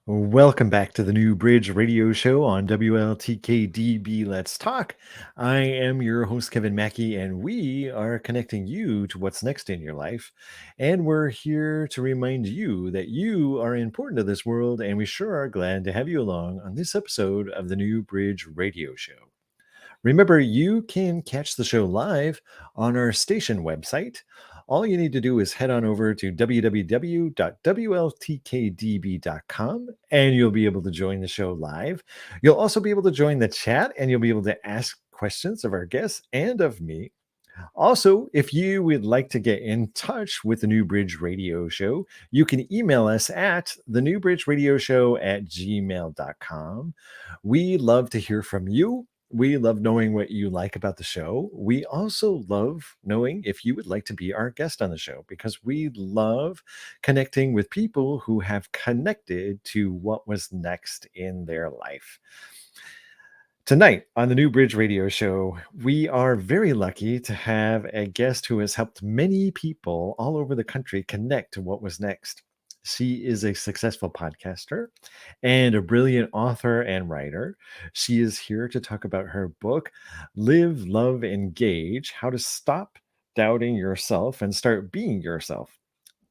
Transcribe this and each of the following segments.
Welcome back to the New Bridge Radio Show on WLTKDB Let's Talk. I am your host, Kevin Mackey, and we are connecting you to what's next in your life. And we're here to remind you that you are important to this world, and we sure are glad to have you along on this episode of the New Bridge Radio Show. Remember, you can catch the show live on our station website. All you need to do is head on over to www.wltkdb.com and you'll be able to join the show live. You'll also be able to join the chat and you'll be able to ask questions of our guests and of me. Also, if you would like to get in touch with the New Bridge Radio Show, you can email us at thenewbridgeradioshow@gmail.com. We love to hear from you. We love knowing what you like about the show. We also love knowing if you would like to be our guest on the show because we love connecting with people who have connected to what was next in their life. Tonight on the New Bridge Radio Show, we are very lucky to have a guest who has helped many people all over the country connect to what was next. She is a successful podcaster and a brilliant author and writer. She is here to talk about her book, Live, Love, Engage: How to Stop Doubting Yourself and Start Being Yourself.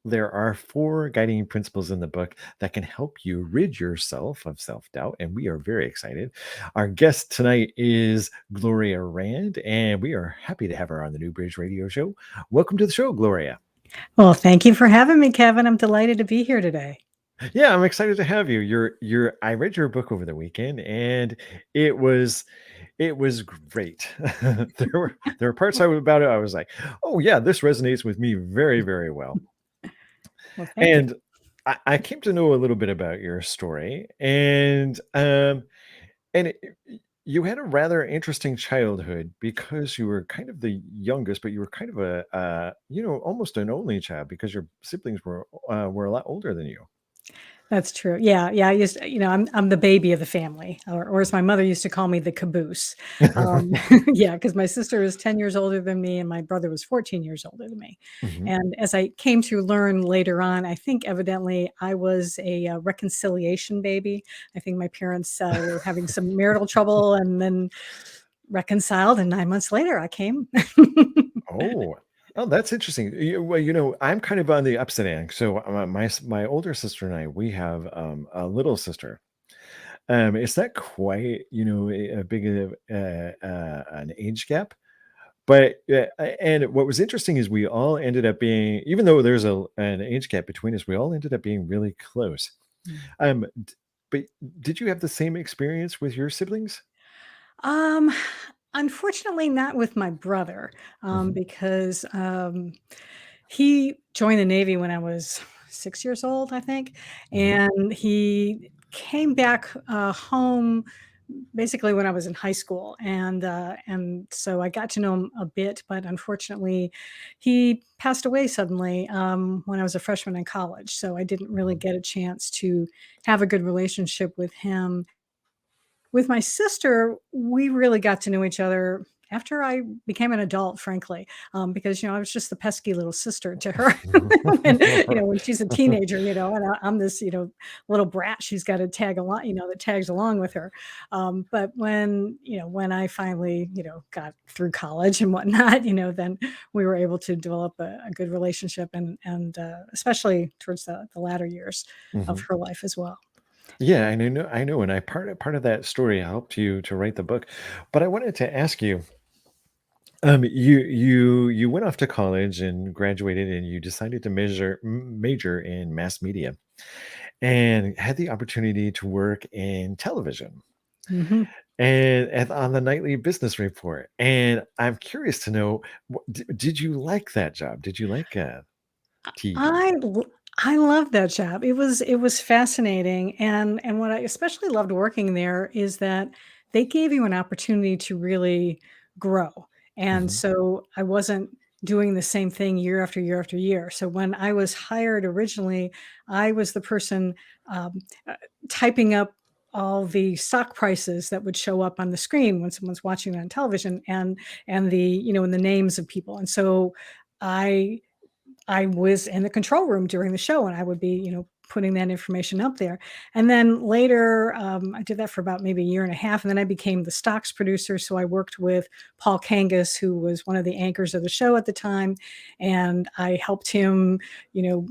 There are 4 guiding principles in the book that can help you rid yourself of self-doubt, and we are very excited. Our guest tonight is Gloria Rand, and we are happy to have her on the New Bridge Radio Show. Welcome to the show, Gloria. Well, thank you for having me, Kevin. I'm delighted to be here today. Yeah, I'm excited to have you. I read your book over the weekend, and it was great. There were parts about it I was like, "Oh yeah, this resonates with me very, very well." Well, thank you. And I came to know a little bit about your story, and you had a rather interesting childhood because you were kind of the youngest, but you were kind of almost an only child because your siblings were a lot older than you. That's true. Yeah, yeah. I'm the baby of the family, or as my mother used to call me, the caboose. Um, yeah, because my sister was 10 years older than me, and my brother was 14 years older than me. Mhm. And as I came to learn later on, I think evidently I was a reconciliation baby. I think my parents were having some marital trouble, and then reconciled. And 9 months later, I came. Oh. Oh, that's interesting. Well, I'm kind of on the upside end. So my older sister and I, we have a little sister. It's not quite, a big of an age gap, but and what was interesting is we all ended up being, even though there's an age gap between us, we all ended up being really close. But did you have the same experience with your siblings? Um, Unfortunately, not with my brother, Mhm. because he joined the Navy when I was 6 years old, I think, Mhm. and he came back home basically when I was in high school, and so I got to know him a bit, but unfortunately, he passed away suddenly when I was a freshman in college. So I didn't really Mhm. get a chance to have a good relationship with him. With my sister, we really got to know each other after I became an adult, frankly, because, I was just the pesky little sister to her when she's a teenager, and I'm this, little brat she's got to tag along, that tags along with her. But when I finally, got through college and whatnot, then we were able to develop a good relationship and especially towards the latter years of Mhm. her life as well. Yeah, I know, and I part of that story helped you to write the book. But I wanted to ask you, you went off to college and graduated, and you decided to major in mass media, and had the opportunity to work in television Mhm. and on the nightly business report. And I'm curious to know, did you like that job? Did you like TV? I l I love that job. It was fascinating, and what I especially loved working there is that they gave you an opportunity to really grow, and Hmm. so I wasn't doing the same thing year after year after year. So when I was hired originally, I was the person, um, uh, typing up all the stock prices that would show up on the screen when someone's watching it on television and and the names of people, and so I I was in the control room during the show, and I would be, putting that information up there. And then later, I did that for about maybe a year and a half, and then I became the stocks producer. So I worked with Paul Kangas, who was one of the anchors of the show at the time, and I helped him, you know,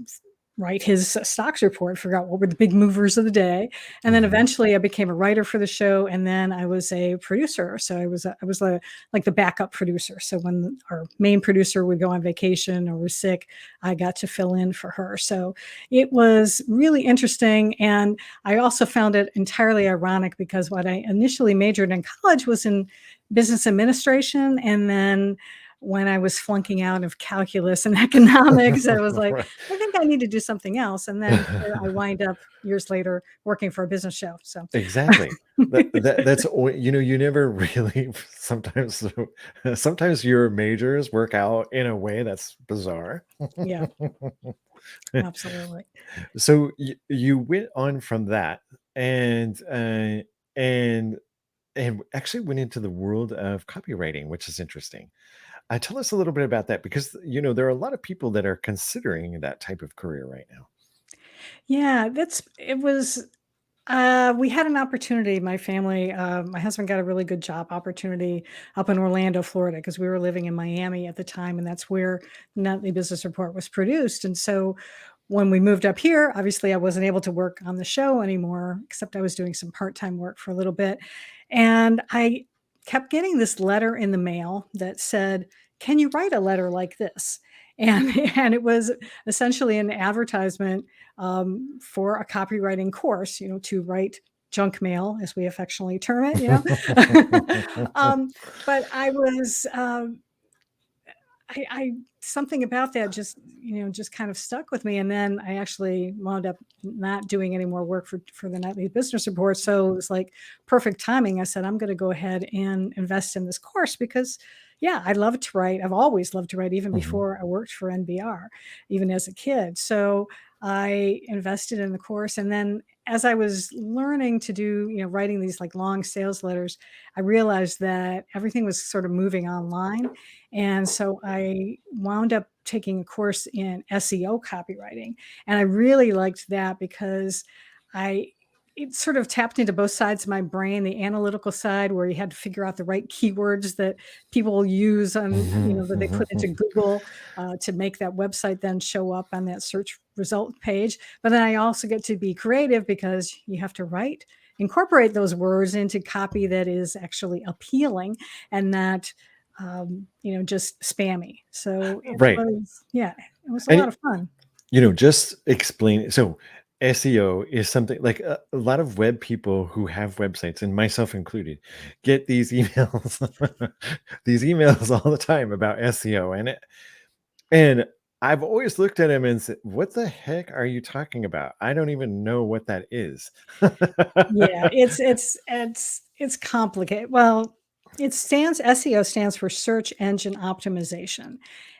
write his stocks report, figure out what were the big movers of the day. And then Mhm. eventually I became a writer for the show, and then I was a producer. So I was like the backup producer. So when our main producer would go on vacation or was sick, I got to fill in for her. So it was really interesting. And I also found it entirely ironic because what I initially majored in college was in business administration. And then when I was flunking out of calculus and economics, I was like, Right. I think I need to do something else. And then here I wind up years later working for a business show. So Exactly. That's you know, you never really sometimes sometimes your majors work out in a way that's bizarre. yeah, absolutely. So you went on from that and and actually went into the world of copywriting, which is interesting. Tell us a little bit about that because you know there are a lot of people that are considering that type of career right now. Yeah, it was we had an opportunity, my family, my husband got a really good job opportunity up in Orlando, Florida, because we were living in Miami at the time, and that's where the Nightly Business Report was produced. And so when we moved up here, obviously I wasn't able to work on the show anymore, except I was doing some part-time work for a little bit. And I kept getting this letter in the mail that said, "Can you write a letter like this?" And and it was essentially an advertisement for a copywriting course, you know, to write junk mail, as we affectionately term it, you know. But I was, I something about that just, you know, just kind of stuck with me. And then I actually wound up not doing any more work for the Nightly Business Report. So it was like perfect timing. I said, I'm going to go ahead and invest in this course because, yeah, I love to write. I've always loved to write, even Mhm. before I worked for NBR, even as a kid. So I invested in the course. And then as I was learning to do, you know, writing these like long sales letters, I realized that everything was sort of moving online, and so I wound up taking a course in SEO copywriting. And I really liked that because I it sort of tapped into both sides of my brain, the analytical side where you had to figure out the right keywords that people use on, you Mhm, know, that they put into mhm. Google to make that website then show up on that search result page. But then I also get to be creative because you have to incorporate those words into copy that is actually appealing and not you know, just spammy. So it Right. was, yeah, it was a And lot of fun. you know, just explain so SEO is something like a lot of web people who have websites, and myself included, get these emails, these emails all the time about SEO, and I've always looked at him and said, "What the heck are you talking about? I don't even know what that is." Yeah, it's complicated. Well, it stands SEO stands for search engine optimization.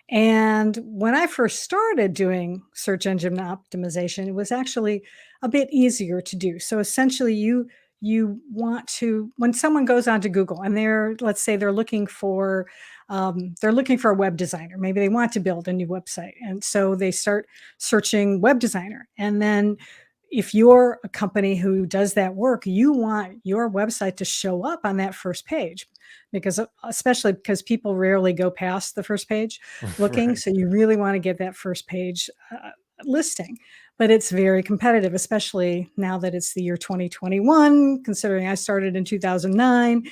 And when I first started doing search engine optimization, it was actually a bit easier to do. So essentially you want to when someone goes onto Google and they're let's say they're looking for a web designer. Maybe they want to build a new website. And so they start searching web designer. And then if you're a company who does that work, you want your website to show up on that first page because especially because people rarely go past the first page looking. Right. So you really want to get that first page listing. But it's very competitive, especially now that it's the year 2021, considering I started in 2009.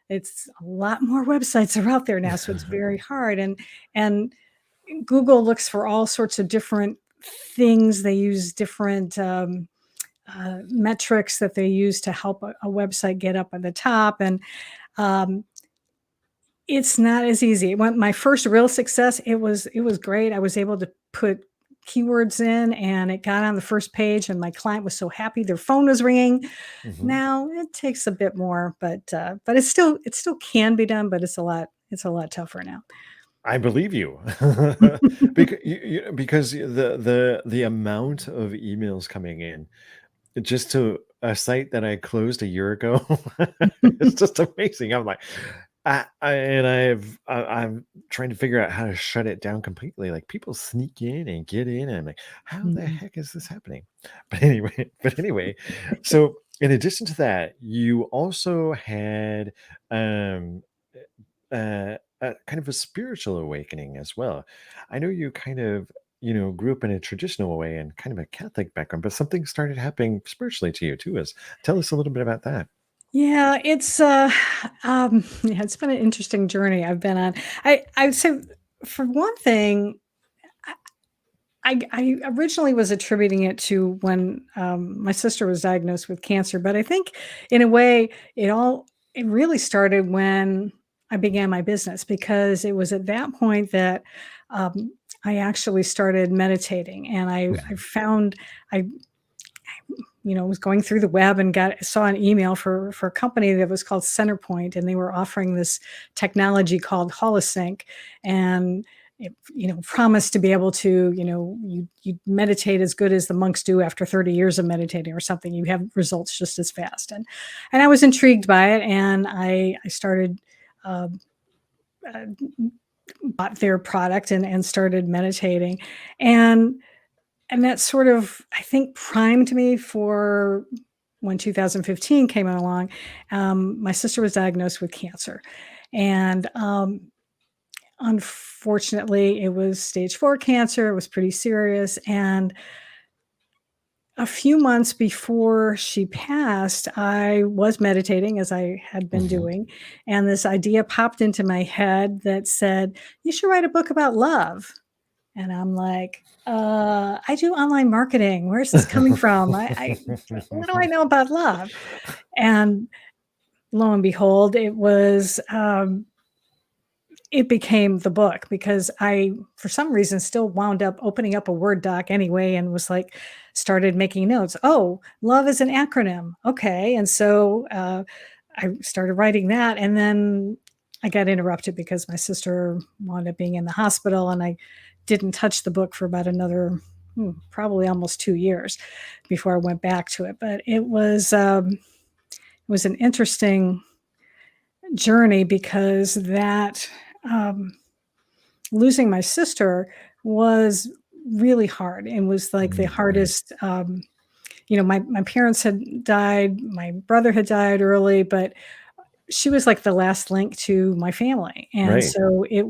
It's a lot more websites are out there now. So it's very hard. And Google looks for all sorts of different things. They use different metrics that they use to help a website get up at the top. And um, it's not as easy. When my first real success, it was great. I was able to put keywords in and it got on the first page and my client was so happy their phone was ringing. Mhm. Now it takes a bit more, but it still can be done, but it's a lot tougher now. I believe you. Because the amount of emails coming in just to a site that I closed a year ago, it's just amazing. I'm like, I'm trying to figure out how to shut it down completely. Like people sneak in and get in, and I'm like, how the Mhm. heck is this happening? But anyway, so in addition to that, you also had um kind of a spiritual awakening as well. I know you kind of, grew up in a traditional way and kind of a Catholic background, but something started happening spiritually to you too. Tell us a little bit about that. Yeah, it's, yeah, it's been an interesting journey I've been on. I would say for one thing, I originally was attributing it to when, my sister was diagnosed with cancer, but I think in a way it really started when I began my business because it was at that point that, um, I actually started meditating and I Mhm. found I was going through the web and saw an email for a company that was called Centerpoint, and they were offering this technology called Holosync, and it promised to be able to you meditate as good as the monks do after 30 years of meditating or something. You have results just as fast, and I was intrigued by it, and I started. Um, uh, Bought their product and started meditating, and that sort of, I think, primed me for when 2015 came along. My sister was diagnosed with cancer, and, unfortunately, it was stage 4 cancer. It was pretty serious, and a few months before she passed, I was meditating as I had been Mhm. doing, and this idea popped into my head that said, "You should write a book about love." And I'm like, I do online marketing. Where's this coming from? I what do I know about love?" And lo and behold, it became the book because I, for some reason, still wound up opening up a Word doc anyway and was like, started making notes. Oh, love is an acronym. Okay. And so I started writing that. And then I got interrupted because my sister wound up being in the hospital and I didn't touch the book for about another, probably almost 2 years before I went back to it. But it was an interesting journey because um, losing my sister was really hard and was like the Right. hardest. My parents had died, my brother had died early, but she was like the last link to my family, and Right. so it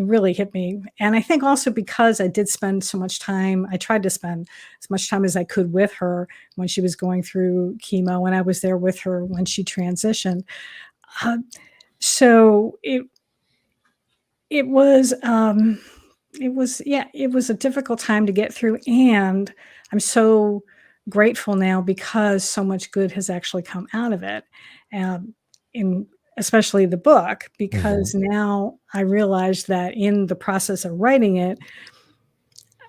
really hit me. And I think also because I did spend so much time, I tried to spend as much time as I could with her when she was going through chemo, and I was there with her when she transitioned. Uh, so it was a difficult time to get through, and I'm so grateful now because so much good has actually come out of it, in especially the book, Mhm. because now I realize that in the process of writing it,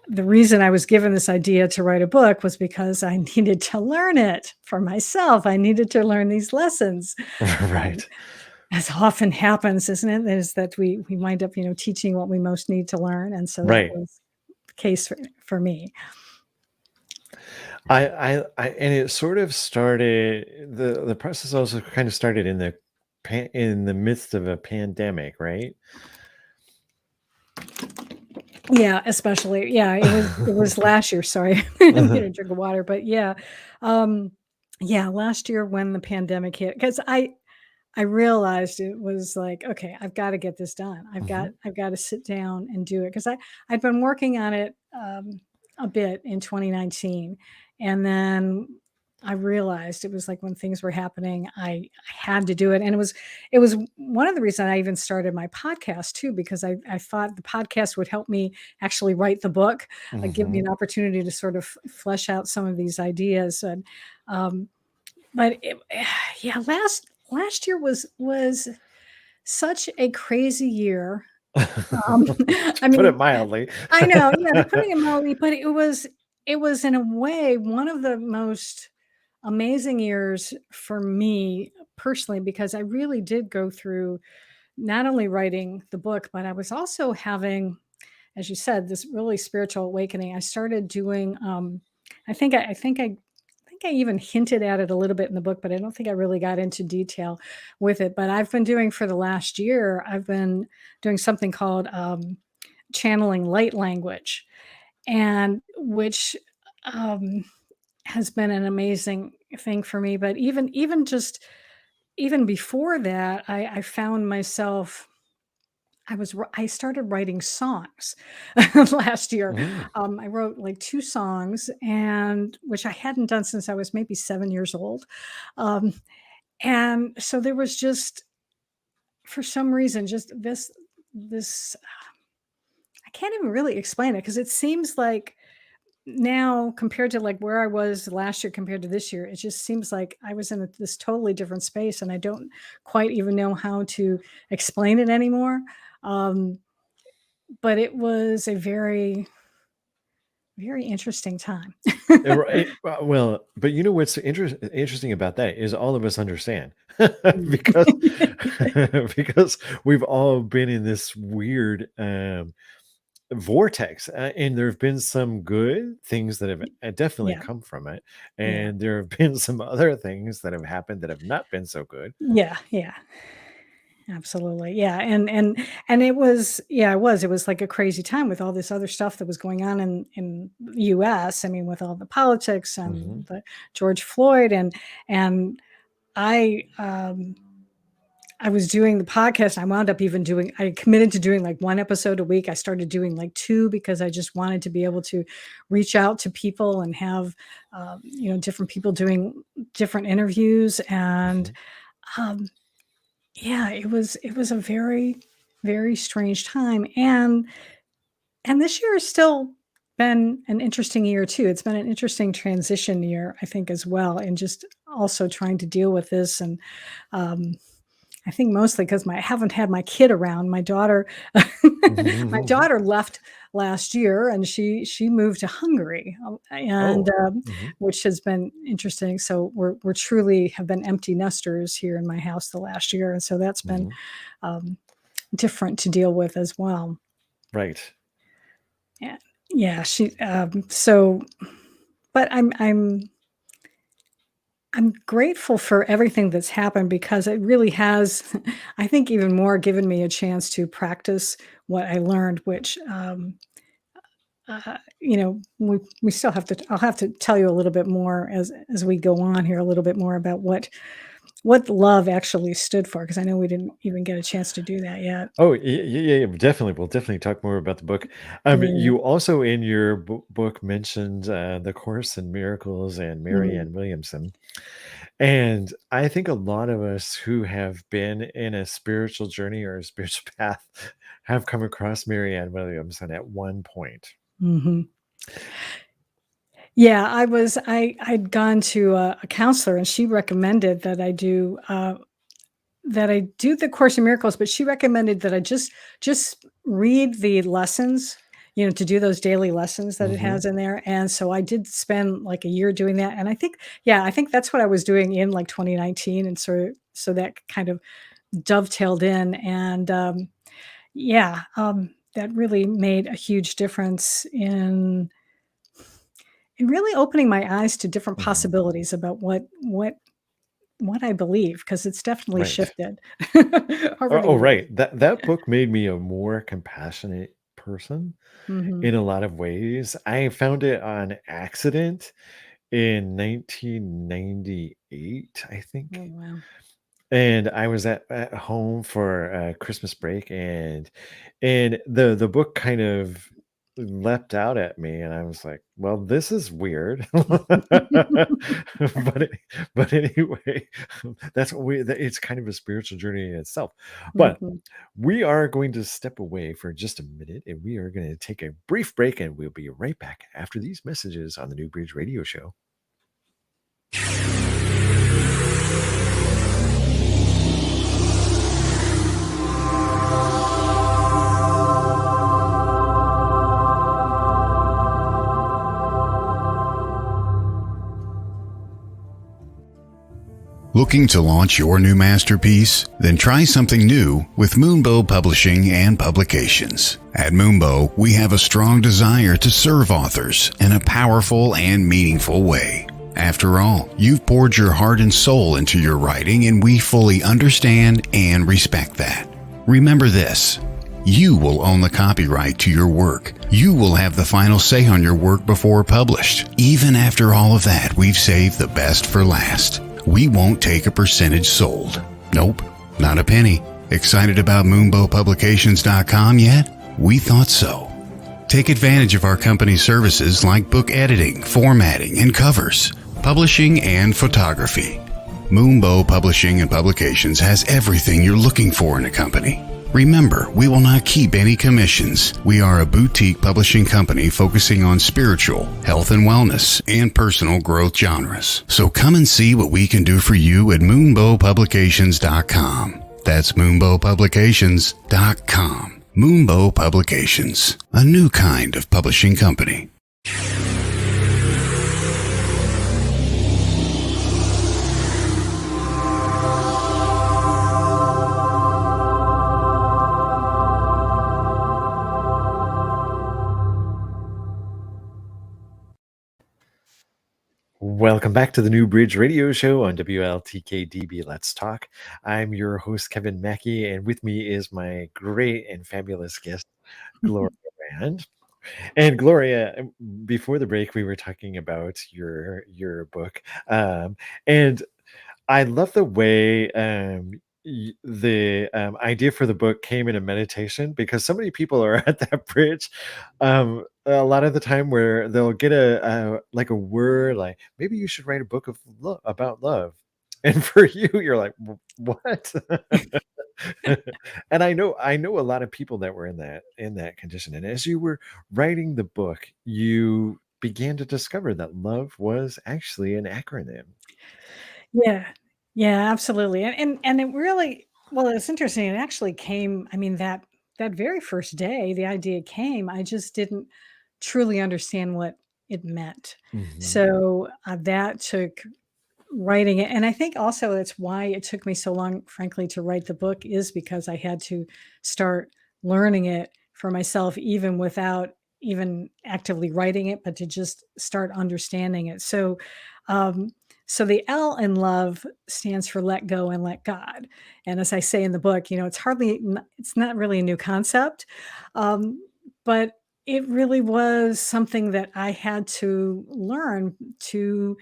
the reason I was given this idea to write a book was because I needed to learn it for myself. I needed to learn these lessons. Um, Right. as often happens, isn't it? Is that we wind up, teaching what we most need to learn, and so that Right. was the case for me. And it sort of started the process also kind of started in in the midst of a pandemic, right? Yeah, especially, yeah, it was last year, sorry. I'm getting a drink of water, but um, yeah, last year when the pandemic hit, because I realized it was like, "Okay, I've gotta get this done. Mhm. I've gotta sit down and do it because I'd been working on it, a bit in 2019, and then I realized it was like when things were happening, I had to do it, and it was one of the reasons I even started my podcast too, because I thought the podcast would help me actually write the book, give me Mhm. an opportunity to sort of flesh out some of these ideas, and, um but yeah, last year was such a crazy year. Um, I To put it mean, mildly. I know, yeah, putting it mildly, but it was in a way one of the most amazing years for me personally because I really did go through not only writing the book, but I was also having, as you said, this really spiritual awakening. I started doing, I think think I even hinted at it a little bit in the book, but I don't think I really got into detail with it. But I've been doing for the last year, I've been doing something called channeling light language, and which um, has been an amazing thing for me. But even before that, I found myself I started writing songs last year. Mm. I wrote like 2 songs, and which I hadn't done since I was maybe 7 years old. Um, and so there was just, for some reason, just this I can't even really explain it, because it seems like now, compared to like where I was last year compared to this year, it just seems like I was in this totally different space, and I don't quite even know how to explain it anymore. Um, but it was a very, very interesting time. Right. Well, but you know what's interesting about that is all of us understand Mm. because because we've all been in this weird vortex, and there have been some good things that have definitely Yeah, come from it, yeah, and there have been some other things that have happened that have not been so good. yeah, yeah. Absolutely. Yeah. And it was, yeah, it was like a crazy time with all this other stuff that was going on in the US. I mean, with all the politics Hmm. and the George Floyd, and I um I was doing the podcast. I wound up even doing, I committed to doing like 1 episode a week. I started doing like 2, because I just wanted to be able to reach out to people and have, different people doing different interviews. And Hmm. um, yeah, it was a very, very strange time. And this year has still been an interesting year too. It's been an interesting transition year, I think, as well, and just also trying to deal with this. And um, I think mostly because I haven't had my kid around. My daughter, my Hmm. daughter left last year, and she moved to Hungary, and Oh. Hmm. which has been interesting. So we're truly have been empty nesters here in my house the last year, and so that's been Hmm. um, different to deal with as well. Right. Yeah, yeah. So, but I'm grateful for everything that's happened, because it really has, I think, even more given me a chance to practice what I learned, which, we still have to, I'll have to tell you a little bit more as we go on here, a little bit more about what love actually stood for, because I know we didn't even get a chance to do that yet. Oh, yeah, definitely. We'll definitely talk more about the book. Yeah. You also in your book mentioned the Course in Miracles and Mm, Marianne Williamson. And I think a lot of us who have been in a spiritual journey or a spiritual path have come across Marianne Williamson at one point. mhm. Yeah, I'd gone to a counselor, and she recommended that I do the Course in Miracles, but she recommended that I just read the lessons, to do those daily lessons that it Hmm. has in there. And so I did spend like a year doing that. And I think, yeah, I think that's what I was doing in like 2019. And so that kind of dovetailed in. And yeah, that really made a huge difference in really opening my eyes to different Hmm. possibilities about what I believe, because it's definitely Right. shifted over Oh, the oh, years. right. That book made me a more compassionate person Mhm. in a lot of ways. I found it on accident in 1998, I Oh, think. wow. And I was at home for Christmas break, and the book kind of leapt out at me, and I was like, "Well, this is weird." but it, but anyway, it's kind of a spiritual journey in itself. But Mhm. we are going to step away for just a minute, and we are going to take a brief break, and we'll be right back after these messages on the New Bridge Radio Show. Looking to launch your new masterpiece? Then try something new with Moonbow Publishing and Publications. At Moonbow, we have a strong desire to serve authors in a powerful and meaningful way. After all, you've poured your heart and soul into your writing, and we fully understand and respect that. Remember this: you will own the copyright to your work. You will have the final say on your work before published. Even after all of that, we've saved the best for last. We won't take a percentage sold. Nope, not a penny. Excited about MoonbowPublications.com yet? We thought so. Take advantage of our company's services like book editing, formatting, and covers, publishing, and photography. Moonbow Publishing and Publications has everything you're looking for in a company. Remember, we will not keep any commissions. We are a boutique publishing company focusing on spiritual, health and wellness, and personal growth genres. So come and see what we can do for you at MoonbowPublications.com. That's MoonbowPublications.com. Moonbow Publications, a new kind of publishing company. Welcome back to the New Bridge Radio Show on WLTKDB Let's Talk. I'm your host, Kevin Mackey, and with me is my great and fabulous guest, Gloria Rand. And Gloria, before the break, we were talking about your book, and I love the way the idea for the book came in a meditation, because so many people are at that bridge a lot of the time where they'll get a like a word like, maybe you should write a book of about love, and for you, you're like, what? And I know a lot of people that were in that condition, and as you were writing the book, you began to discover that love was actually an acronym. Yeah. Yeah, absolutely. And it really, well, it's interesting. It actually came, I mean, that very first day the idea came, I just didn't truly understand what it meant. Mhm. So that took writing it. And I think also that's why it took me so long, frankly, to write the book, is because I had to start learning it for myself, even without even actively writing it, but to just start understanding it. Um, so the L in love stands for let go and let God. And as I say in the book, it's not really a new concept, um, but it really was something that I had to learn to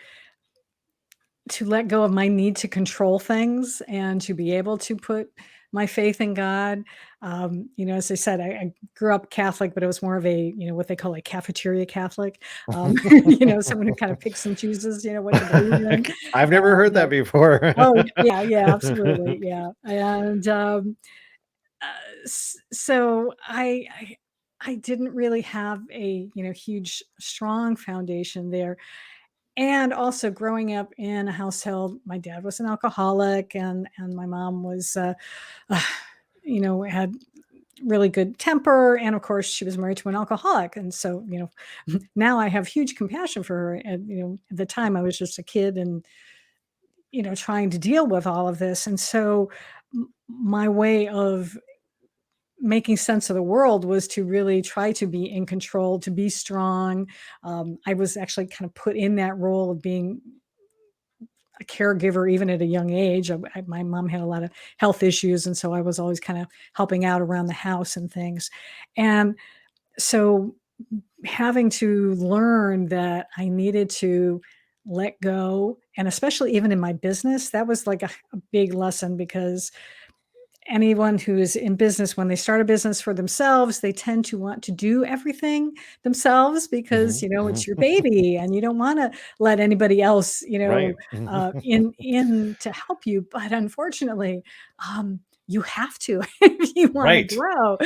let go of my need to control things and to be able to put my faith in God. As I said, I grew up Catholic, but it was more of a, what they call a cafeteria Catholic, someone who kind of picks and chooses, what to believe in. I've never heard Uh, that before. oh, yeah, yeah, absolutely. Yeah. And so I didn't really have a, huge, strong foundation there. And also growing up in a household, my dad was an alcoholic, and my mom was, uh, had really good temper, and of course she was married to an alcoholic, and so now I have huge compassion for her. And at the time I was just a kid, and trying to deal with all of this, and so my way of making sense of the world was to really try to be in control, to be strong. I was actually kind of put in that role of being a caregiver even at a young age. My mom had a lot of health issues, and so I was always kind of helping out around the house and things. And so having to learn that I needed to let go, and especially even in my business, that was like a big lesson, because anyone who is in business, when they start a business for themselves, they tend to want to do everything themselves, because Mhm, it's mhm. your baby and you don't want to let anybody else Right. in to help you. But unfortunately, you have to if you want to Right. grow.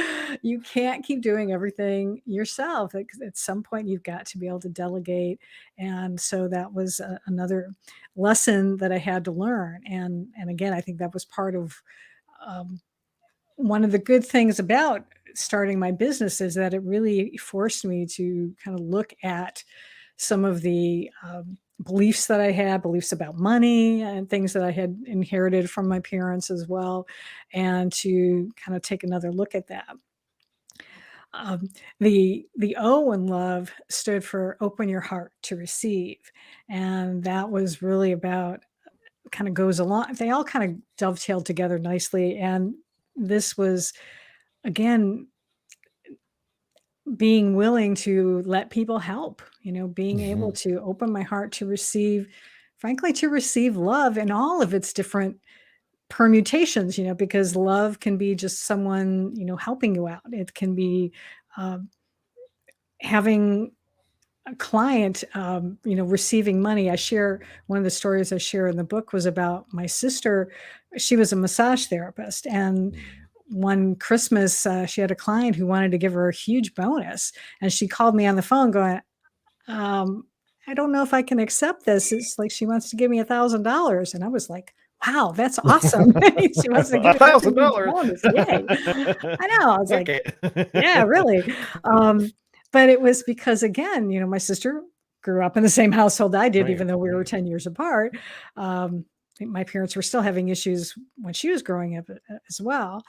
You can't keep doing everything yourself. At some point you've got to be able to delegate. And so that was another lesson that I had to learn. And again, I think that was part of um, one of the good things about starting my business, is that it really forced me to kind of look at some of the beliefs that I had, beliefs about money and things that I had inherited from my parents as well, and to kind of take another look at that. Um, the O in love stood for open your heart to receive, and that was really about kind of goes along. They all kind of dovetailed together nicely, and this was again being willing to let people help. Being able Mhm. to open my heart to receive, frankly, to receive love in all of its different permutations. Because love can be just someone helping you out. It can be um, having a client, receiving money. I share one of the stories I share in the book was about my sister. She was a massage therapist, and Mhm. one Christmas, she had a client who wanted to give her a huge bonus, and she called me on the phone, going, um, "I don't know if I can accept this. It's like she wants to give me $1,000," and I was like, "Wow, that's awesome! She wants to give A me such a thousand huge dollars. bonus! Yay!" I know. I was like, Okay. yeah, really. Um, but it was because again, my sister grew up in the same household I did, Right, even though we were right, 10 years apart. I think my parents were still having issues when she was growing up as well.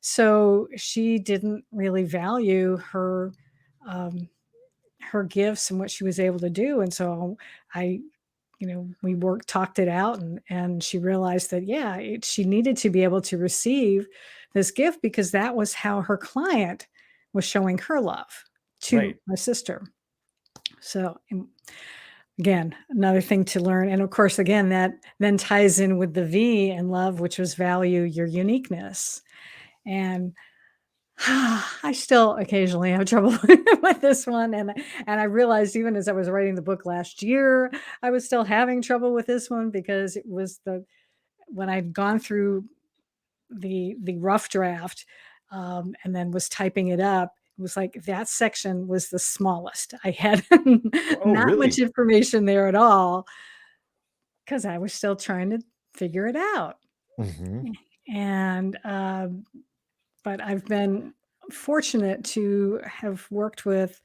So she didn't really value um, her gifts and what she was able to do. And so I, we talked it out, and she realized that, yeah, she needed to be able to receive this gift because that was how her client was showing her love to right. my sister. So, again, another thing to learn. And of course, again, that then ties in with the V in love, which was value your uniqueness. And I still occasionally have trouble with this one, and I realized even as I was writing the book last year, I was still having trouble with this one because it was the when I'd gone through the rough draft, and then was typing it up, it was like that section was the smallest. I had Oh, not much really? information there at all because I was still trying to figure it out. Mhm. And but I've been fortunate to have worked with,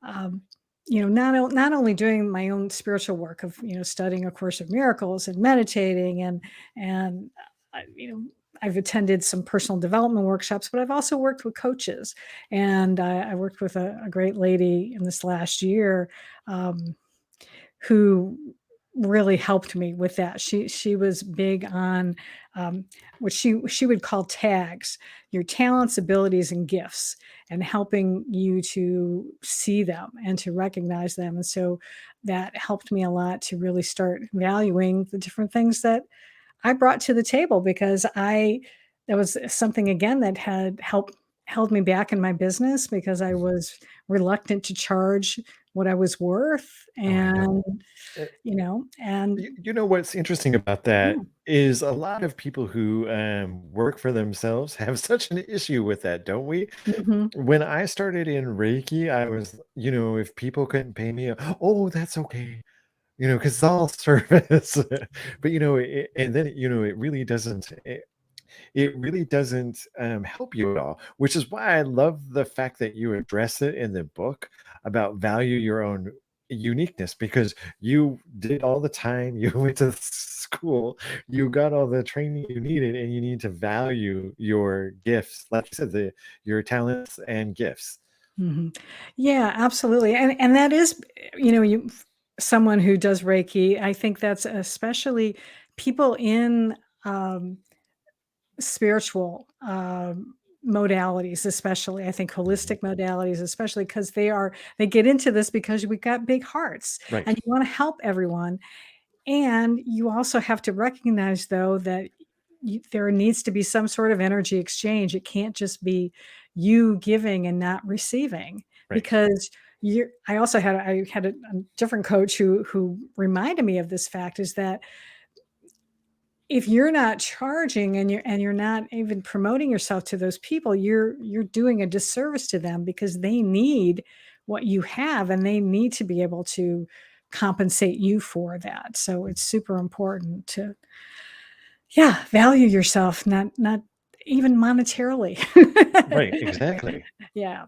um, not only doing my own spiritual work of studying A Course of Miracles and meditating, and I've attended some personal development workshops, but I've also worked with coaches, and I worked with a great lady in this last year. Um, who really helped me with that. She was big on what she would call tags, your talents, abilities, and gifts, and helping you to see them and to recognize them. And so that helped me a lot to really start valuing the different things that I brought to the table because I that was something again that had held me back in my business because I Mhm. was reluctant to charge what I was worth, Oh, I and know. Eh, and you know what's interesting about that yeah. is a lot of people who, work for themselves have such an issue with that, don't we? Mhm. When I started in Reiki, I was if people couldn't pay me, "Oh, that's okay." 'Cause it's all service. But, and then, it really doesn't, help you at all, which is why I love the fact that you address it in the book about value your own uniqueness, because you did all the time, you went to school, you got all the training you needed, and you need to value your gifts, like you said, your talents and gifts. Mhm. Yeah, absolutely, and that is, someone who does Reiki, I think that's especially people in, spiritual, modalities, especially, I think Mhm. holistic modalities, especially because they get into this because we got big hearts, Right, and you wanna help everyone, and you also have to recognize, though, that there needs to be some sort of energy exchange. It can't just be you giving and not receiving right. because I had a different coach who reminded me of this fact is that if you're not charging and you're not even promoting yourself to those people, you're doing a disservice to them because they need what you have and they need to be able to compensate you for that. So it's super important to, yeah, value yourself, not even monetarily. Right, exactly. Yeah.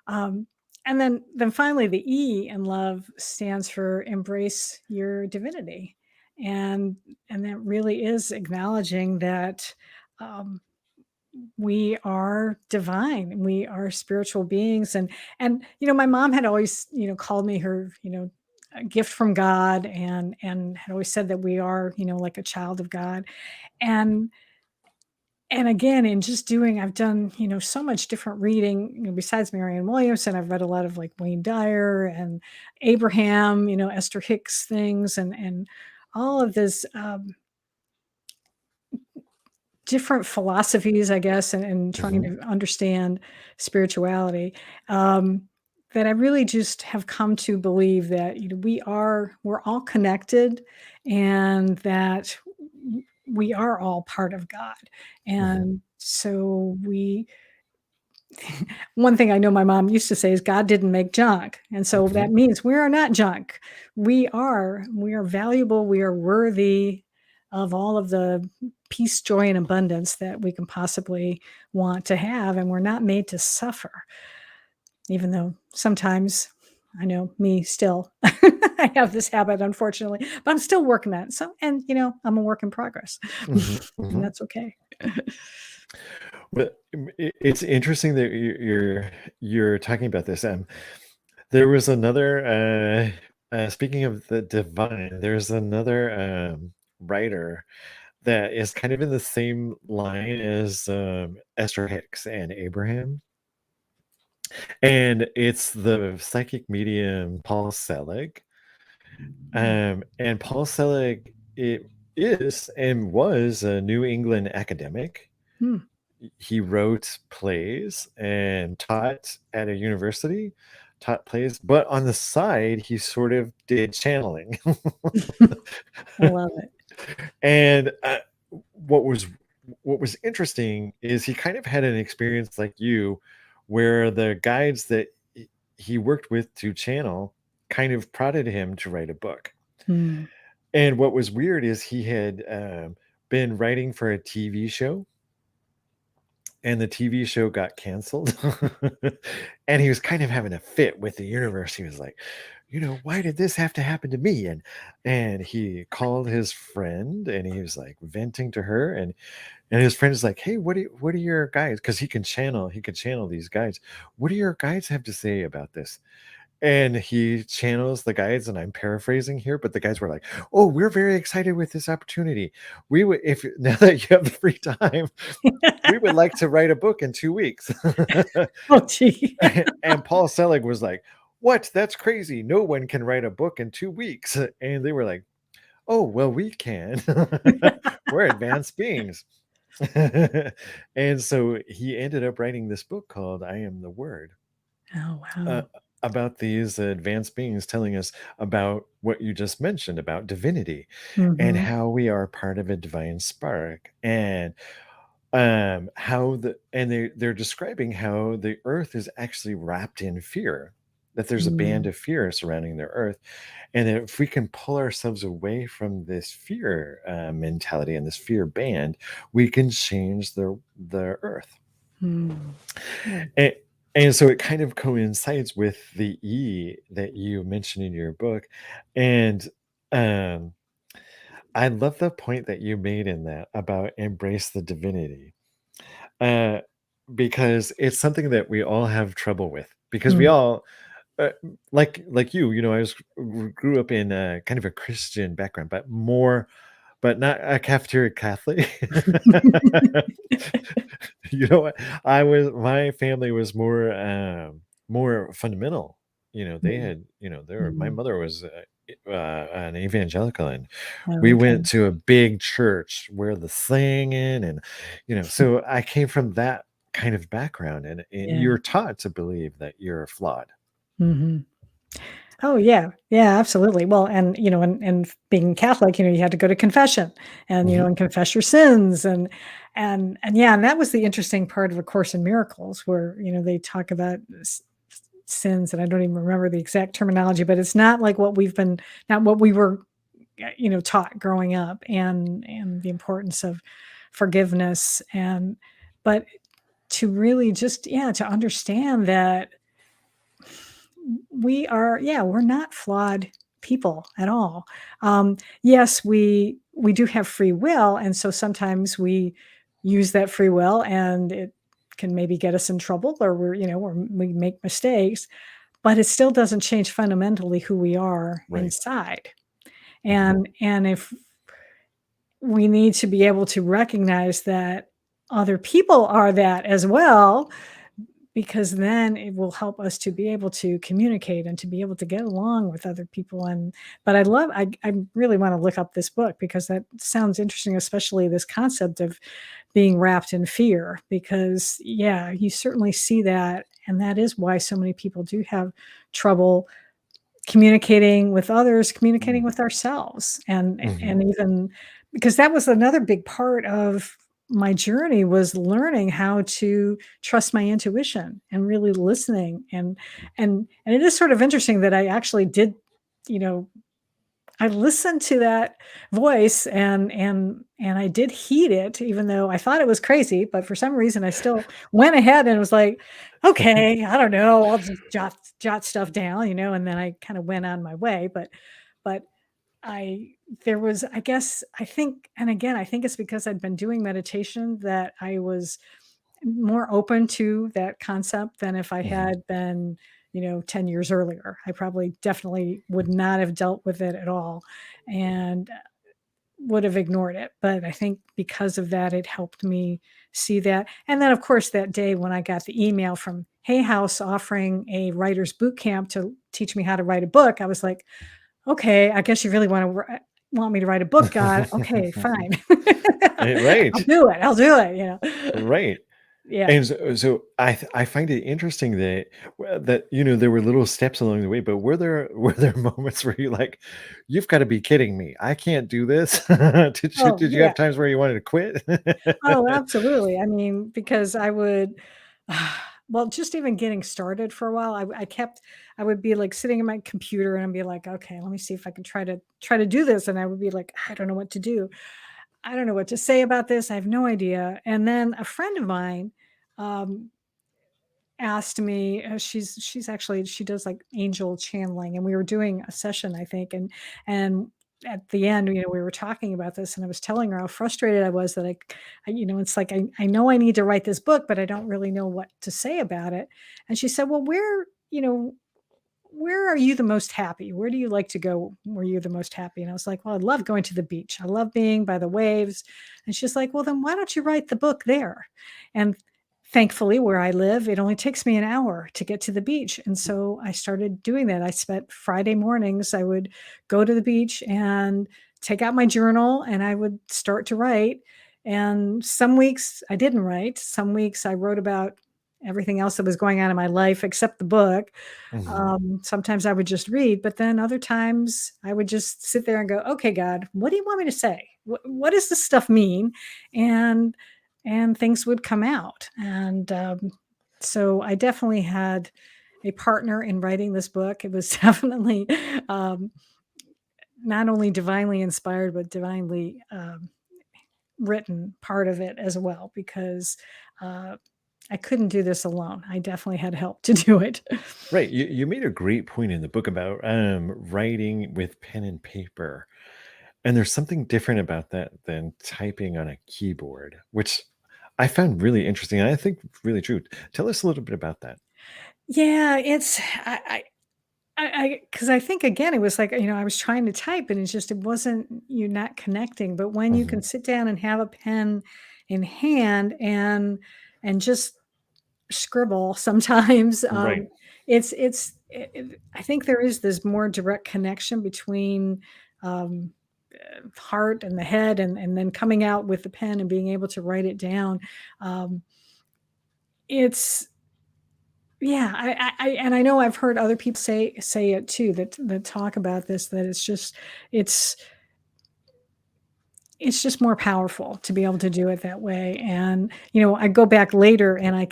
Um, and then finally, the E in love stands for embrace your divinity, and and that really is acknowledging that, um, we are divine. We are spiritual beings. And my mom had always, called me her, a gift from God, and had always said that we are, like a child of God. And and again, in just doing, I've done, so much different reading, besides Marianne Williamson. I've read a lot of like Wayne Dyer and Abraham, Esther Hicks things, and all of this different philosophies, I guess, and trying Mhm. to understand spirituality. Um, that I really just have come to believe that we're all connected, and that we are all part of God. Mhm. And so one thing I know my mom used to say is God didn't make junk. And so that Mhm. means we are not junk. We are valuable, we are worthy of all of the peace, joy, and abundance that we can possibly want to have, and we're not made to suffer. Even though sometimes I know me still I have this habit, unfortunately, but I'm still working on it. So, and I'm a work in progress. Mhm. And Mhm. that's okay. But it's interesting that you're talking about this. There was another. Speaking of the divine, there's another writer that is kind of in the same line as Esther Hicks and Abraham, and it's the psychic medium Paul Selig. And Paul Selig it is and was a New England academic. Hmm. He wrote plays and taught at a university, taught plays, but on the side, he sort of did channeling. I love it. And what was what was interesting is he kind of had an experience like you, where the guides that he worked with to channel kind of prodded him to write a book. Hmm. And what was weird is he had been writing for a TV show, and the TV show got canceled. And he was kind of having a fit with the universe. He was like, why did this have to happen to me? And he called his friend, and he was like venting to her, and his friend is like, hey, what are your guides? Because he could channel these guides. What do your guides have to say about this? And he channels the guides, and I'm paraphrasing here, but the guys were like, "Oh, we're very excited with this opportunity. We would, if now that you have the free time, we would like to write a book in 2 weeks." Oh, gee. And Paul Selig was like, "What? That's crazy. No one can write a book in 2 weeks." And they were like, "Oh, well, we can. We're advanced beings." And so he ended up writing this book called "I Am the Word." Oh, uh, wow. about these advanced beings telling us about what you just mentioned about divinity, and Mhm. how we are part of a divine spark, and how they're describing how the earth is actually wrapped in fear, that there's a band Mm. of fear surrounding the earth, and that if we can pull ourselves away from this fear mentality and this fear band, we can change the earth. Mm. Yeah. And, and so it kind of coincides with the E that you mentioned in your book. And um, I love the point that you made in that about embrace the divinity. Uh, because it's something that we all have trouble with, because we Mm. all like I grew up in kind of a Christian background, but not a cafeteria Catholic. What? My family was more fundamental. They Mm. had, my Mhm. mother was an evangelical, and Oh, we okay. went to a big church where the singing, and so I came from that kind of background, and Yeah. you're taught to believe that you're flawed. Mhm. Oh, yeah. Yeah, absolutely. Well, and being Catholic, you had to go to confession and, Mhm. and confess your sins, and yeah, and that was the interesting part of A Course in Miracles, where, they talk about sins, and I don't even remember the exact terminology, but it's not like not what we were, taught growing up, and the importance of forgiveness, but to really just, yeah, to understand that we're not flawed people at all. Yes, we do have free will, and so sometimes we, use that free will, and it can maybe get us in trouble, or or we make mistakes, but it still doesn't change fundamentally who we are Right. inside. Mhm. And if we need to be able to recognize that other people are that as well, because then it will help us to be able to communicate and to be able to get along with other people. And but I really want to look up this book, because that sounds interesting, especially this concept of being wrapped in fear, because yeah, you certainly see that, and that is why so many people do have trouble communicating with others, communicating Mm. with ourselves, Mhm. and even because that was another big part of my journey, was learning how to trust my intuition and really listening. And it is sort of interesting that I actually did, you know, I listened to that voice, and I did heed it, even though I thought it was crazy, but for some reason I still went ahead and was like, "Okay, I don't know, I'll just jot stuff down," and then I kinda went on my way. But I there was, I guess, I think, and again, I think it's because I'd been doing meditation that I was more open to that concept than if I Mhm. had been, 10 years earlier. I probably definitely would not have dealt with it at all, and would have ignored it. But I think because of that, it helped me see that. And then, of course, that day when I got the email from Hay House offering a writer's boot camp to teach me how to write a book, I was like, okay, I guess you really want me to write a book, God. Okay, fine. I'll Right. do it. I'll do it. Right. Yeah. And so I find it interesting that there were little steps along the way, but were there moments where you're like, "You've got to be kidding me! I can't do this." Oh, Did you yeah. have times where you wanted to quit? Oh, absolutely. I mean, because I would, well, just even getting started for a while, I would be like sitting in my computer and I'd be like, okay, let me see if I can try to do this. And I would be like, I don't know what to do. I don't know what to say about this. I have no idea. And then a friend of mine, um, asked me, she's actually, she does like angel channeling, and we were doing a session, I think, and at the end, we were talking about this, and I was telling her how frustrated I was that it's like I know I need to write this book, but I don't really know what to say about it. And she said, well, where are you the most happy? Where do you like to go where you're the most happy? And I was like, well, I love going to the beach. I love being by the waves. And she's like, well, then why don't you write the book there? And thankfully, where I live, it only takes me an hour to get to the beach. And so I started doing that. I spent Friday mornings, I would go to the beach and take out my journal, and I would start to write. And some weeks I didn't write. Some weeks I wrote about everything else that was going on in my life except the book. Mhm. Sometimes I would just read, but then other times I would just sit there and go, "Okay, God, what do you want me to say? What does this stuff mean?" And things would come out. And so I definitely had a partner in writing this book. It was definitely um, not only divinely inspired, but divinely written part of it as well, because uh, I couldn't do this alone. I definitely had help to do it. Right. You made a great point in the book about writing with pen and paper. And there's something different about that than typing on a keyboard, which I found really interesting and I think really true. Tell us a little bit about that. Yeah, it's because I think, again, it was like, I was trying to type, and it wasn't, you're not connecting. But when you can Mhm. sit down and have a pen in hand and just scribble sometimes, Right. I think there is this more direct connection between um, heart and the head, and then coming out with the pen and being able to write it down. Um, it's Yeah, and I know I've heard other people say it too, that talk about this, that it's it's just more powerful to be able to do it that way. And I go back later and I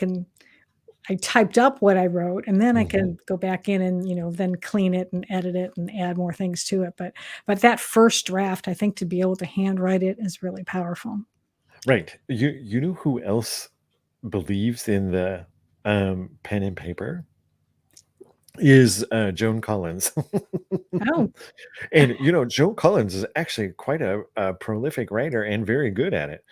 typed up what I wrote, and then I Mhm. can go back in and then clean it and edit it and add more things to it. But that first draft, I think, to be able to handwrite it is really powerful. Right. You know who else believes in the pen and paper is Joan Collins. Oh, And Joan Collins is actually quite a prolific writer and very good at it.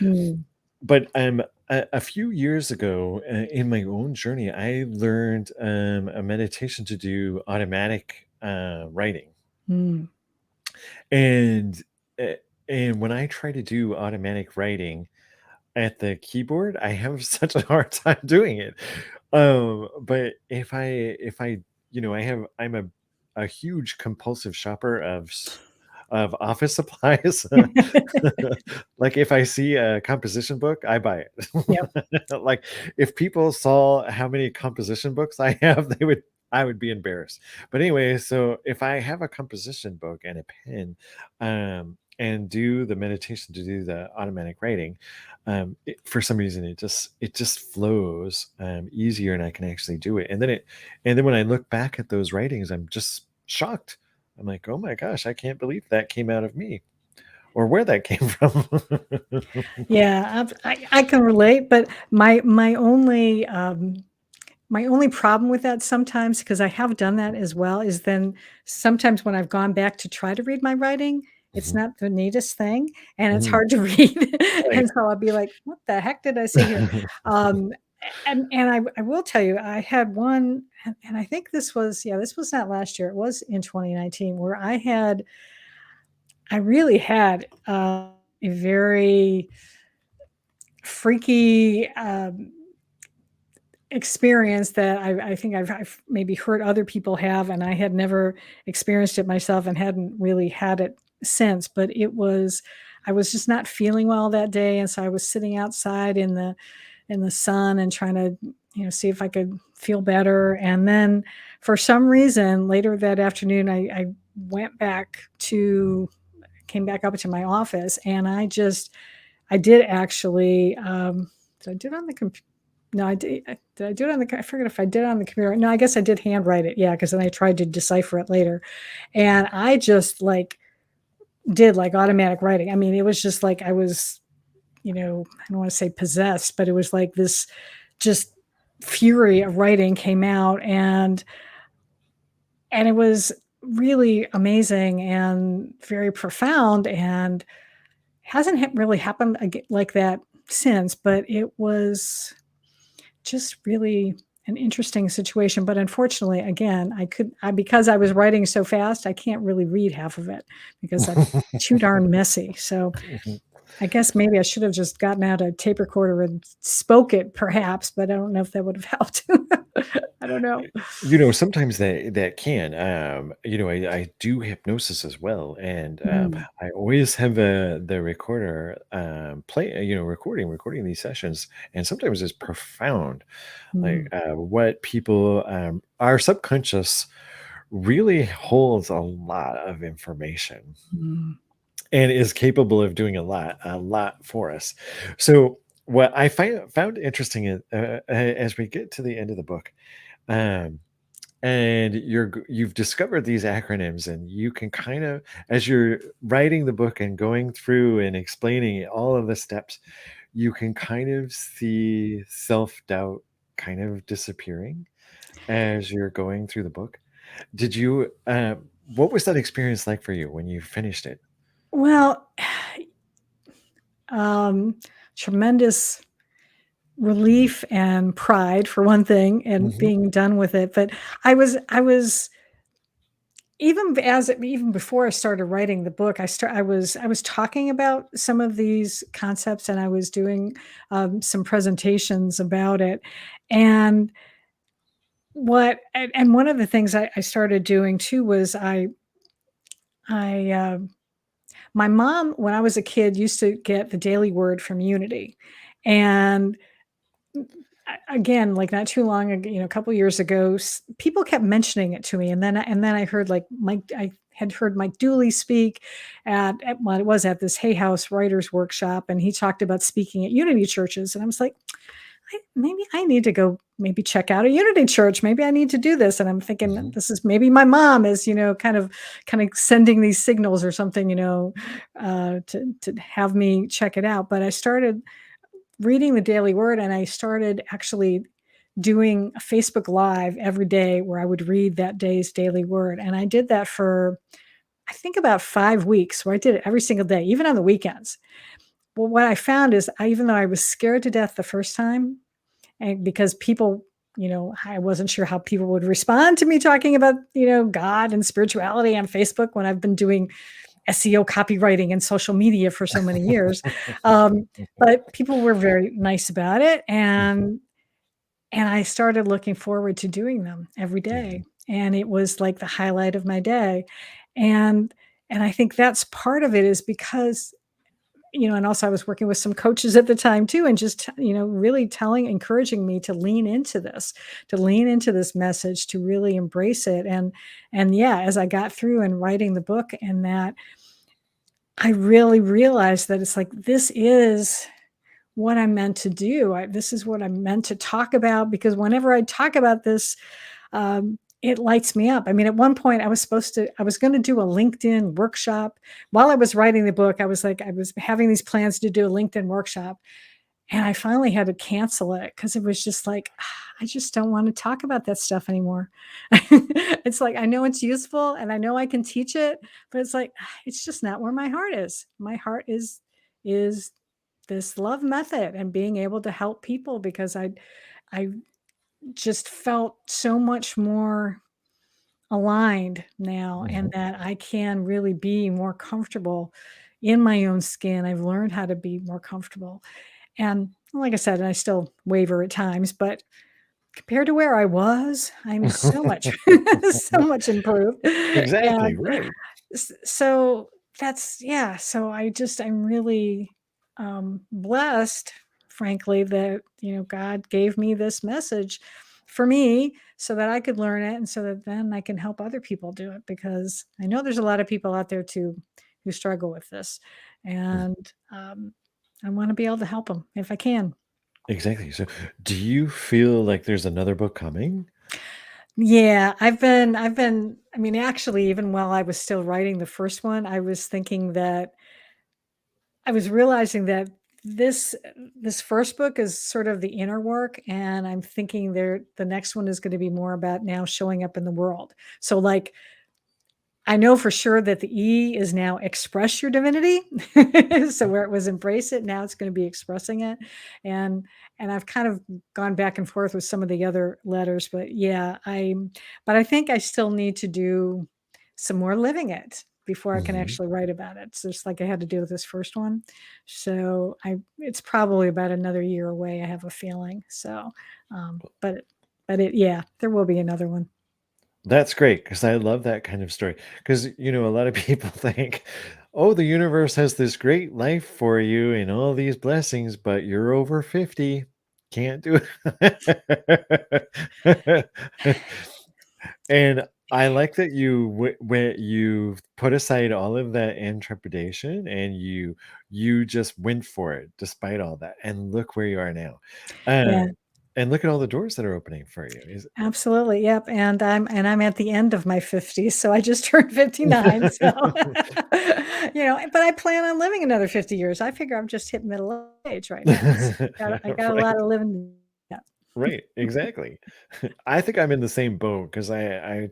mm. but a few years ago in my own journey, I learned a meditation to do automatic writing, Mm. and uh, and when I try to do automatic writing at the keyboard, I have such a hard time doing it. But if I I'm a huge compulsive shopper of office supplies. Like if I see a composition book, I buy Yep. it. Like if people saw how many composition books I have, I would be embarrassed. But anyway, so if I have a composition book and a pen, and do the meditation to do the automatic writing, for some reason it just flows easier, and I can actually do it. And then when I look back at those writings, I'm just shocked. I'm like, oh my gosh, I can't believe that came out of me, or where that came from. Yeah, I can relate, but my only problem with that sometimes, because I have done that as well, is then sometimes when I've gone back to try to read my writing, it's Mhm, not the neatest thing, and it's mhm. hard to read, Right. and so I'll be like, "What the heck did I say here?" Um, and I will tell you, I had one, and I think this was not last year, it was in 2019, where I really had, a very freaky, experience that I think I've maybe heard other people have, and I had never experienced it myself and hadn't really had it since. But I was just not feeling well that day, and so I was sitting outside in the sun and trying to see if I could feel better. And then for some reason later that afternoon, I went back to came back up to my office, and I did actually, did I do it on the computer? No, did I do it on the I forget if I did it on the computer. No, I guess I did handwrite it, yeah, because then I tried to decipher it later, and I just, like, did, like, automatic writing. I mean, it was just like I was, I don't wanna say possessed, but it was like this just fury of writing came out, and it was really amazing and very profound, and hasn't really happened like that since, but it was just really an interesting situation. But unfortunately, again, because I was writing so fast, I can't really read half of it because I'm too darn messy. So Mhm. I guess maybe I should have just gotten out a tape recorder and spoke it perhaps, but I don't know if that would have helped. I don't know. Sometimes that can. I do hypnosis as well, and Mm, I always have the recorder play, recording these sessions, and sometimes it's profound. Like mm, what people, our subconscious really holds a lot of information mm. and is capable of doing a lot for us. So what I found interesting is, as we get to the end of the book. Um, and you've discovered these acronyms, and you can kind of, as you're writing the book and going through and explaining all of the steps, you can kind of see self-doubt kind of disappearing as you're going through the book. Did you what was that experience like for you when you finished it? Well, um, tremendous relief and pride for one thing and Mhm, being done with it. But I was even before I started writing the book, I was talking about some of these concepts, and I was doing some presentations about it. And and one of the things I started doing too was I my mom, when I was a kid, used to get the Daily Word from Unity, and again, like not too long ago, a couple years ago, people kept mentioning it to me, and then I heard like I had heard Mike Dooley speak well, it was at this Hay House Writers Workshop, and he talked about speaking at Unity churches, and I was like, maybe I need to go maybe check out a Unity church. Maybe I need to do this. And I'm thinking mhm, this is maybe my mom is, kind of sending these signals or something, to have me check it out. But I started reading the Daily Word, and I started actually doing a Facebook Live every day where I would read that day's Daily Word. And I did that for, I think, about 5 weeks, where I did it every single day, even on the weekends. well, what I found is even though I was scared to death the first time, and because people, I wasn't sure how people would respond to me talking about, God and spirituality on Facebook when I've been doing SEO copywriting and social media for so many years. Um, but people were very nice about it. And I started looking forward to doing them every day. Mhm. And it was like the highlight of my day. And and I think that's part of it is because, and also I was working with some coaches at the time too, and just, really encouraging me to lean into this message, to really embrace it. And yeah, as I got through and writing the book and that, I really realized that it's like, this is what I'm meant to do. This is what I'm meant to talk about, because whenever I talk about this, it lights me up. I mean, at one point I was going to do a LinkedIn workshop while I was writing the book. I was having these plans to do a LinkedIn workshop, and I finally had to cancel it because it was just like, I just don't want to talk about that stuff anymore. It's like, I know it's useful and I know I can teach it, but it's like, it's just not where my heart is. My heart is this love method and being able to help people, because I just felt so much more aligned now, and Mhm. that I can really be more comfortable in my own skin. I've learned how to be more comfortable. And like I said, I still waver at times, but compared to where I was, I'm so much so much improved. Exactly, And right. so that's, yeah, so I'm really blessed, frankly, that God gave me this message for me so that I could learn it, and so that then I can help other people do it, because I know there's a lot of people out there too who struggle with this. And I want to be able to help them if I can. Exactly. So, do you feel like there's another book coming? Yeah, I mean, actually, even while I was still writing the first one, I was thinking that I was realizing that this this first book is sort of the inner work, and I'm thinking the next one is going to be more about now showing up in the world. So like, I know for sure that the E is now express your divinity. So where it was embrace it, now it's going to be expressing it. And I've kind of gone back and forth with some of the other letters, but yeah, but I think I still need to do some more living it before I can Mhm. actually write about it. So just like I had to do with this first one. So it's probably about another year away, I have a feeling. So but yeah, there will be another one. That's great because I love that kind of story. Because, a lot of people think, oh, the universe has this great life for you and all these blessings, but you're over 50. Can't do it. And I like that when you put aside all of that intrepidation and you just went for it despite all that. And look where you are now. Yeah. And look at all the doors that are opening for you. Is Absolutely, yep, and I'm at the end of my 50s, so I just turned 59, so, but I plan on living another 50 years. I figure I'm just hitting middle age right now, so I got a right. lot of living. Yeah. Right, exactly. I think I'm in the same boat because I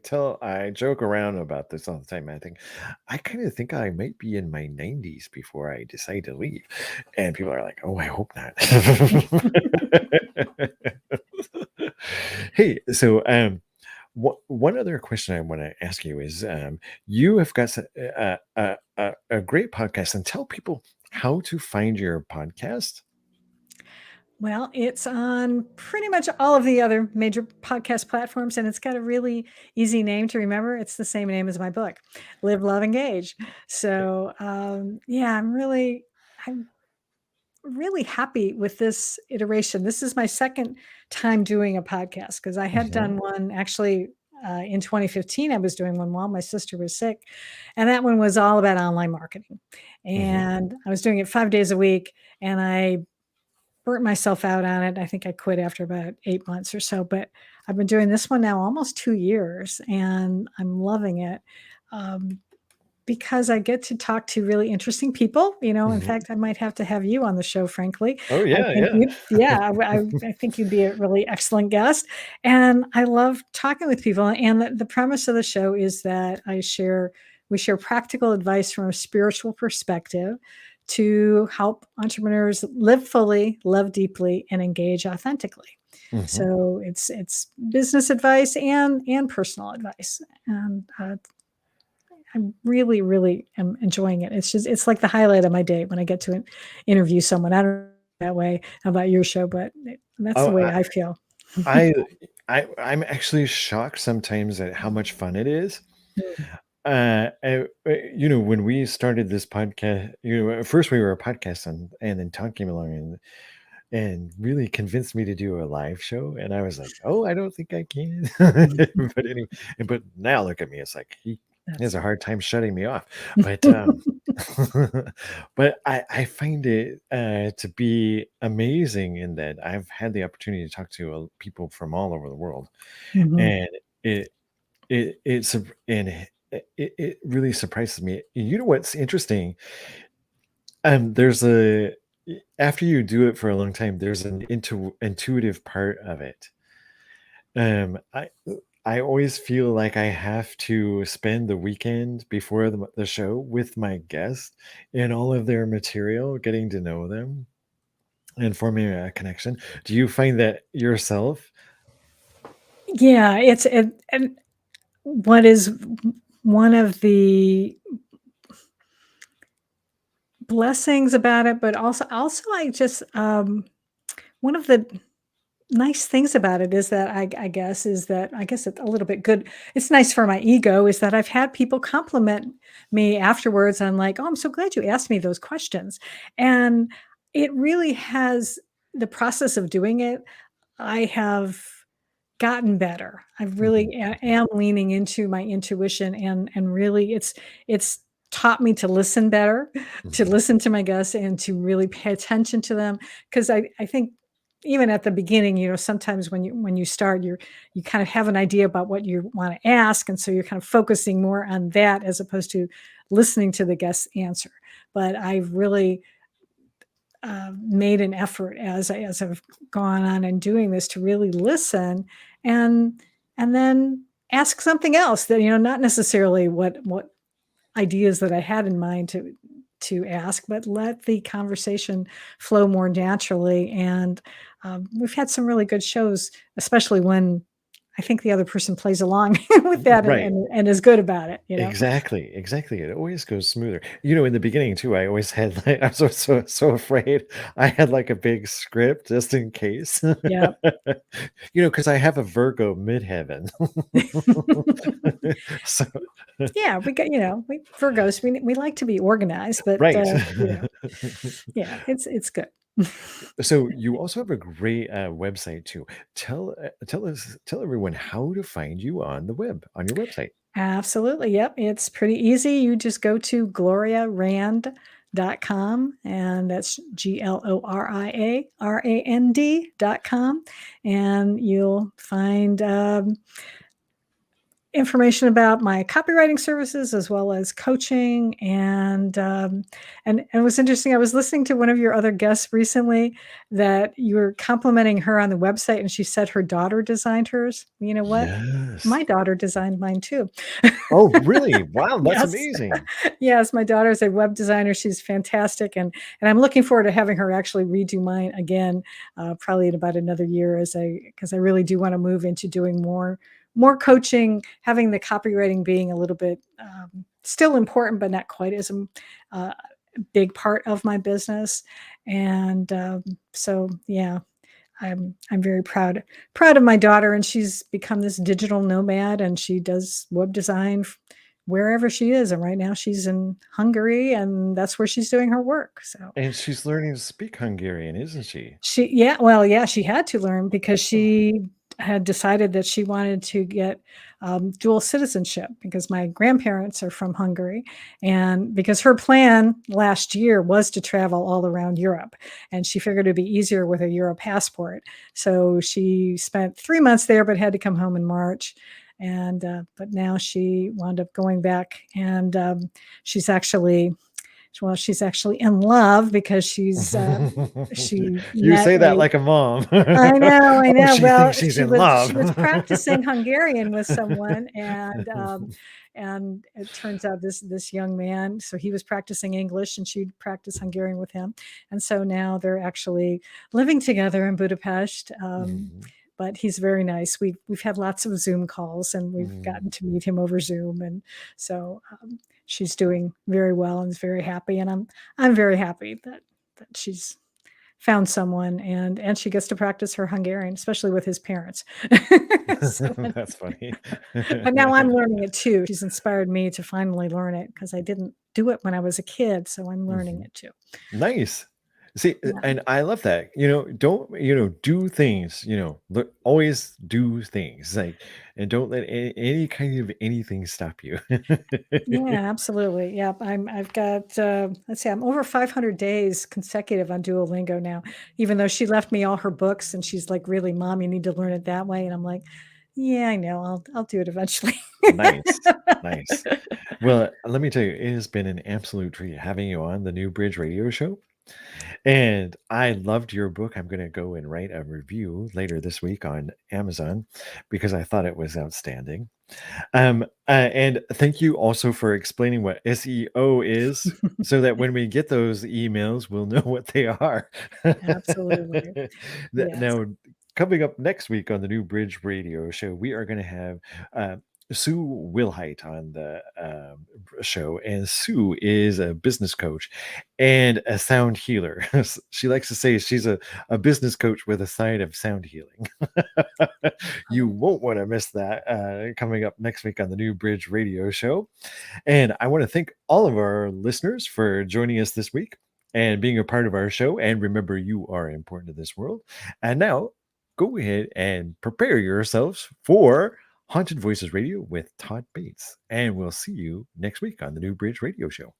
joke around about this all the time. I think I kind of think I might be in my 90s before I decide to leave, and people are like, "Oh, I hope not." Hey, so one other question I want to ask you is, you have got a great podcast, and tell people how to find your podcast. Well, it's on pretty much all of the other major podcast platforms, and it's got a really easy name to remember. It's the same name as my book, Live, Love, Engage. So, yeah, I'm really happy with this iteration. This is my second time doing a podcast, because I had Mhm, done one actually in 2015. I was doing one while my sister was sick, and that one was all about online marketing. mhm. And I was doing it 5 days a week, and I burnt myself out on it. I think I quit after about 8 months or so, but I've been doing this one now almost 2 years, and I'm loving it. Um, because I get to talk to really interesting people, in Mhm. fact, I might have to have you on the show, frankly. Oh, I yeah, think yeah. you yeah, I think you'd be a really excellent guest, and I love talking with people, and the premise of the show is that we share practical advice from a spiritual perspective to help entrepreneurs live fully, love deeply, and engage authentically. Mhm. So it's business advice and personal advice, and I really, really am enjoying it. It's like the highlight of my day when I get to interview someone. I don't know that way about your show, but that's the Oh, way I feel. I I'm actually shocked sometimes at how much fun it is. When we started this podcast, at first we were a podcast and then Tom came along and really convinced me to do a live show, and I was like, "Oh, I don't think I can." Mhm. But anyway, but now look at me, it's like he has That's a hard time shutting me off. But but I find it to be amazing in that I've had the opportunity to talk to people from all over the world, Mhm. and it and it really surprises me. You know what's interesting? There's a after you do it for a long time, there's an intuitive part of it. Um, I I always feel like I have to spend the weekend before the show with my guests and all of their material, getting to know them and forming a connection. Do you find that yourself? Yeah, and what is one of the blessings about it, but also I just one of the nice things about it is that I guess it's a little bit good. It's nice for my ego is that I've had people compliment me afterwards. I'm like, oh, I'm so glad you asked me those questions, and it really has the process of doing it. I have gotten better. I really Mhm, am leaning into my intuition and really it's taught me to listen better, to mhm. listen to my guests and to really pay attention to them. Because I think even at the beginning, sometimes when you start, you kind of have an idea about what you want to ask, and so you're kind of focusing more on that as opposed to listening to the guest's answer. But I've really made an effort as I've gone on and doing this to really listen and and then ask something else that not necessarily what ideas that I had in mind to ask, but let the conversation flow more naturally. And we've had some really good shows, especially when I think the other person plays along with that and, Right. and is good about it. Exactly, exactly. It always goes smoother. In the beginning too, I always had like I'm so afraid. I had like a big script just in case. Yeah. Because I have a Virgo midheaven. So Yeah, we Virgos, we like to be organized, but, right. yeah, it's good. So you also have a great website too. Tell everyone how to find you on the web on your website. Absolutely, yep, it's pretty easy. You just go to gloriarand.com, and that's GLORIARAND.com, and you'll find, information about my copywriting services as well as coaching and it was interesting. I was listening to one of your other guests recently that you were complimenting her on the website and she said her daughter designed hers. You know what? Yes. My daughter designed mine too. Oh, really? Wow, that's Yes. amazing. Yes, my daughter is a web designer. She's fantastic, and I'm looking forward to having her actually redo mine again, probably in about another year, as I because I really do want to move into doing more coaching, having the copywriting being a little bit still important, but not quite as a big part of my business. And so, yeah, I'm very proud of my daughter, and she's become this digital nomad, and she does web design wherever she is. And right now, she's in Hungary, and that's where she's doing her work. So And she's learning to speak Hungarian, isn't she? yeah, well, yeah, she had to learn because she had decided that she wanted to get dual citizenship because my grandparents are from Hungary. And because her plan last year was to travel all around Europe, and she figured it'd be easier with a Euro passport. So she spent 3 months there, but had to come home in March. And but now she wound up going back, and she's actually Well, she's actually in love because she You met say that a like a mom. I know, I Oh, know. she Well, thinks she's she in was love. she was practicing Hungarian with someone, and it turns out this young man, so he was practicing English and she'd practice Hungarian with him, and so now they're actually living together in Budapest. Mhm. But he's very nice. We've had lots of Zoom calls, and we've gotten to meet him over Zoom, and so she's doing very well and is very happy, and I'm very happy that she's found someone, and she gets to practice her Hungarian, especially with his parents. So, That's funny. but now I'm learning it too. She's inspired me to finally learn it because I didn't do it when I was a kid, so I'm learning Mhm. it too. Nice. See, Yeah. and I love that. Don't, do things, always do things like, and don't let any kind of anything stop you. Yeah, absolutely. Yep. I've got let's see, I'm over 500 days consecutive on Duolingo now, even though she left me all her books and she's like, really, Mom, you need to learn it that way. And I'm like, yeah, I know. I'll do it eventually. Nice. Nice. Well, let me tell you, it has been an absolute treat having you on the New Bridge Radio Show. And I loved your book. I'm going to go and write a review later this week on Amazon because I thought it was outstanding. And thank you also for explaining what SEO is so that when we get those emails, we'll know what they are. Absolutely. Yes. Now, coming up next week on the New Bridge Radio Show, we are going to have uh, Sue Wilhite on the show. And Sue is a business coach and a sound healer. She likes to say she's a business coach with a side of sound healing. You Oh, won't want to miss that coming up next week on the New Bridge Radio Show. And I want to thank all of our listeners for joining us this week and being a part of our show. And remember, you are important to this world. And now go ahead and prepare yourselves for Haunted Voices Radio with Todd Bates. And we'll see you next week on the New Bridge Radio Show.